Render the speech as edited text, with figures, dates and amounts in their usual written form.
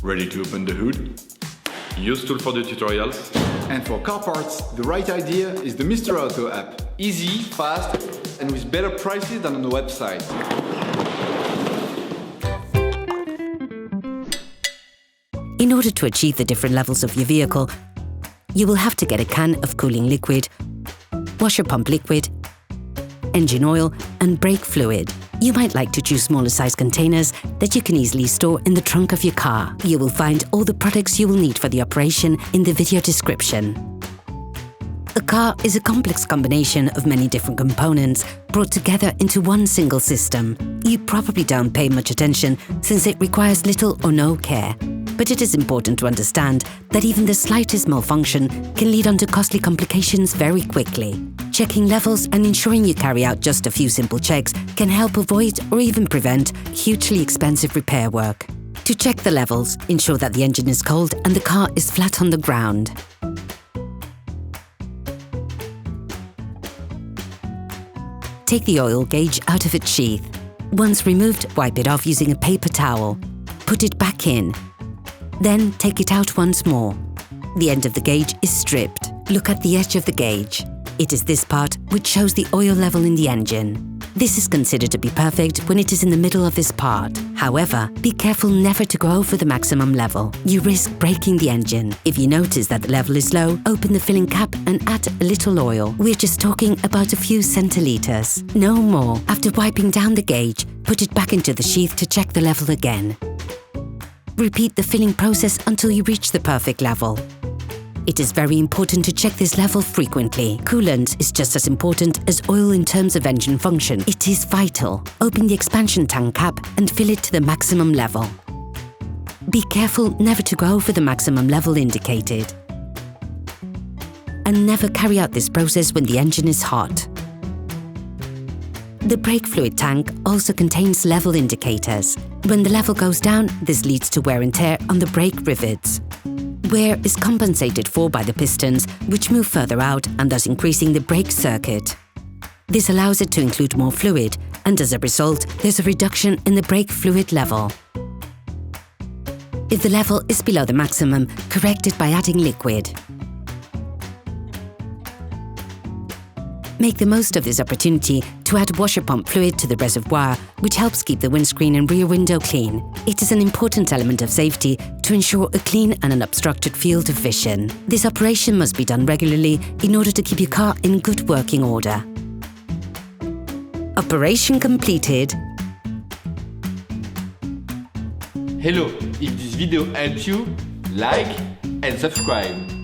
Ready to open the hood? UseTool for the tutorials. And for car parts, the right idea is the Mr. Auto app. Easy, fast, and with better prices than on the website. In order to achieve the different levels of your vehicle, you will have to get a can of cooling liquid, washer pump liquid, engine oil, and brake fluid. You might like to choose smaller size containers that you can easily store in the trunk of your car. You will find all the products you will need for the operation in the video description. A car is a complex combination of many different components brought together into one single system. You probably don't pay much attention since it requires little or no care. But it is important to understand that even the slightest malfunction can lead on to costly complications very quickly. Checking levels and ensuring you carry out just a few simple checks can help avoid or even prevent hugely expensive repair work. To check the levels, ensure that the engine is cold and the car is flat on the ground. Take the oil gauge out of its sheath. Once removed, wipe it off using a paper towel. Put it back in. Then take it out once more. The end of the gauge is stripped. Look at the edge of the gauge. It is this part which shows the oil level in the engine. This is considered to be perfect when it is in the middle of this part. However, be careful never to go over the maximum level. You risk breaking the engine. If you notice that the level is low, open the filling cap and add a little oil. We're just talking about a few centiliters. No more. After wiping down the gauge, put it back into the sheath to check the level again. Repeat the filling process until you reach the perfect level. It is very important to check this level frequently. Coolant is just as important as oil in terms of engine function. It is vital. Open the expansion tank cap and fill it to the maximum level. Be careful never to go over the maximum level indicated. And never carry out this process when the engine is hot. The brake fluid tank also contains level indicators. When the level goes down, this leads to wear and tear on the brake rivets. Wear is compensated for by the pistons, which move further out and thus increasing the brake circuit. This allows it to include more fluid, and as a result, there's a reduction in the brake fluid level. If the level is below the maximum, correct it by adding liquid. Make the most of this opportunity to add washer pump fluid to the reservoir, which helps keep the windscreen and rear window clean. It is an important element of safety to ensure a clean and unobstructed field of vision. This operation must be done regularly in order to keep your car in good working order. Operation completed. Hello, if this video helped you, like and subscribe.